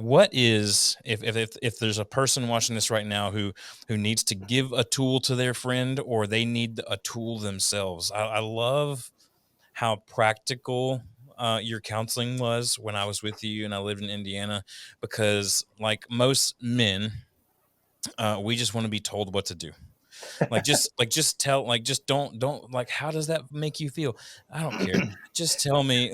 what is if there's a person watching this right now who needs to give a tool to their friend or they need a tool themselves? I love how practical your counseling was when I was with you and I lived in Indiana, because like most men, we just want to be told what to do. Just tell, like, just don't like, how does that make you feel? I don't care. Just tell me.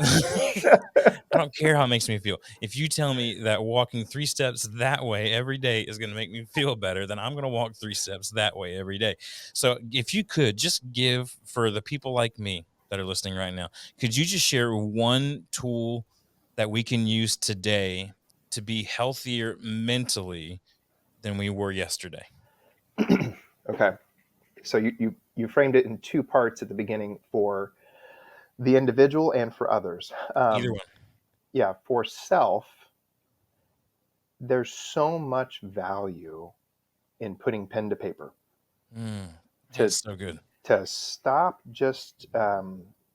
I don't care how it makes me feel. If you tell me that walking 3 steps that way every day is gonna make me feel better, then I'm gonna walk 3 steps that way every day. So, if you could just give, for the people like me that are listening right now, could you just share one tool that we can use today to be healthier mentally than we were yesterday? Okay. So you framed it in two parts at the beginning for the individual and for others. Either one. Yeah, for self, there's so much value in putting pen to paper Mm, to that's so good. stop just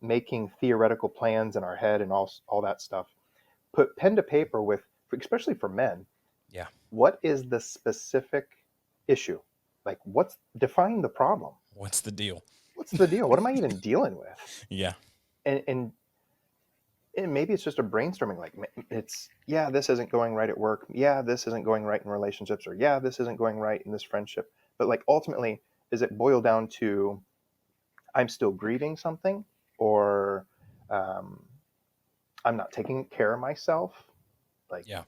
making theoretical plans in our head and all that stuff. Put pen to paper with, especially for men, Yeah. what is the specific issue? Like, what's define the problem? What's the deal? What's the deal? What am I even dealing with? Yeah. And and maybe it's just a brainstorming. Like, it's, yeah, this isn't going right at work. Yeah, this isn't going right in relationships. Or yeah, this isn't going right in this friendship. But like, ultimately, does it boil down to I'm still grieving something, or um, I'm not taking care of myself? Like, Yeah.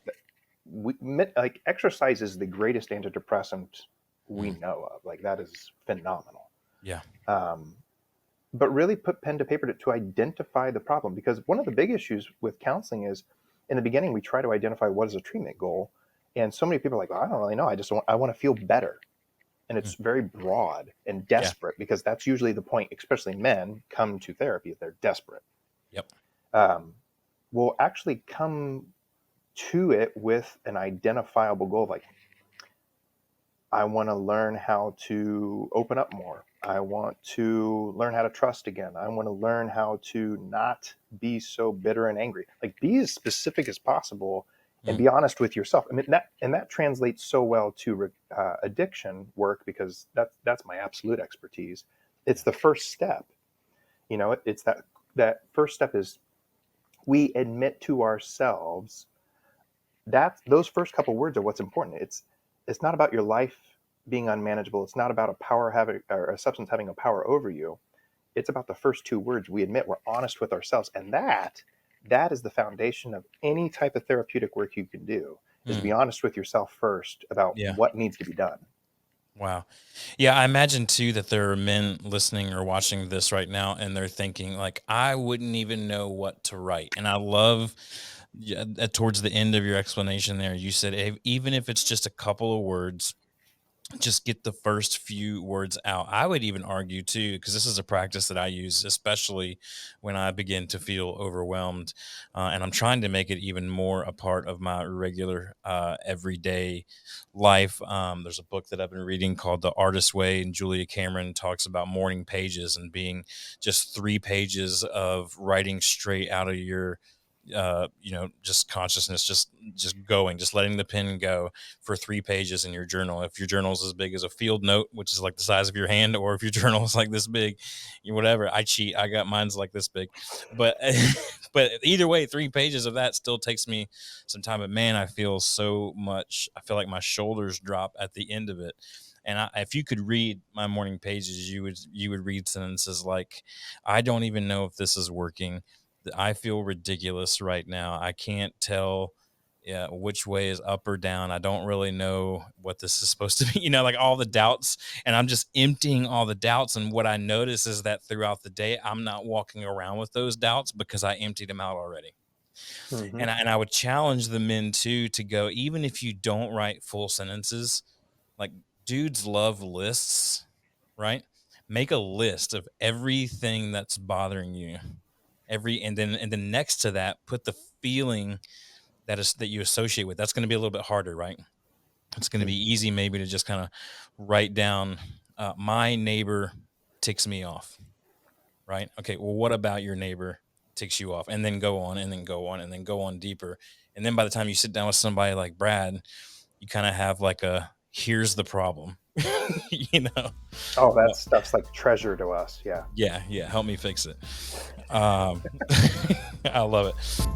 like exercise is the greatest antidepressant we Mm, know of. Like, that is phenomenal. yeah. Um, but really put pen to paper to identify the problem, because one of the big issues with counseling is in the beginning we try to identify what is a treatment goal, and so many people are like, well, I don't really know, I want to feel better, and Mm, it's very broad and yeah. desperate, because that's usually the point, especially men come to therapy if they're desperate. Yep. um, we'll actually come to it with an identifiable goal, like I want to learn how to open up more. I want to learn how to trust again. I want to learn how to not be so bitter and angry. Like, be as specific as possible and Mm, be honest with yourself. I mean, that translates so well to addiction work, because that's my absolute expertise. It's yeah. the first step. It's that first step is we admit to ourselves. That those first couple words are what's important. It's not about your life being unmanageable. It's not about a power having, or a substance having a power over you. It's about the first two words. We admit, we're honest with ourselves, and that is the foundation of any type of therapeutic work you can do. Is to be Mm, honest with yourself first about yeah. what needs to be done. Wow. Yeah, I imagine too that there are men listening or watching this right now and they're thinking like, I wouldn't even know what to write. And I love, yeah, towards the end of your explanation there, you said, even if it's just a couple of words, just get the first few words out. I would even argue too, because this is a practice that I use, especially when I begin to feel overwhelmed, and I'm trying to make it even more a part of my regular, everyday life. There's a book that I've been reading called The Artist's Way, and Julia Cameron talks about morning pages and being just 3 pages of writing straight out of your just consciousness, just going, just letting the pen go for 3 pages in your journal. If your journal is as big as a field note, which is like the size of your hand, or if your journal is like this big, whatever. I cheat. I got mine's like this big, but but either way, 3 pages of that still takes me some time. But man, I feel so much. I feel like my shoulders drop at the end of it. And if you could read my morning pages, you would read sentences like, "I don't even know if this is working. I feel ridiculous right now. I can't tell, yeah, which way is up or down. I don't really know what this is supposed to be." Like all the doubts. And I'm just emptying all the doubts. And what I notice is that throughout the day, I'm not walking around with those doubts because I emptied them out already. Mm-hmm. And I would challenge the men too to go, even if you don't write full sentences, like dudes love lists, right? Make a list of everything that's bothering you. And then next to that, put the feeling that you associate with. That's going to be a little bit harder, right? It's going to be easy maybe to just kind of write down, my neighbor ticks me off, right? Okay, well, what about your neighbor ticks you off? And then go on and then go on and then go on deeper. And then by the time you sit down with somebody like Brad, you kind of have like a here's the problem, you know. Oh, that stuff's like treasure to us. Yeah. Yeah, yeah, help me fix it. Um, I love it.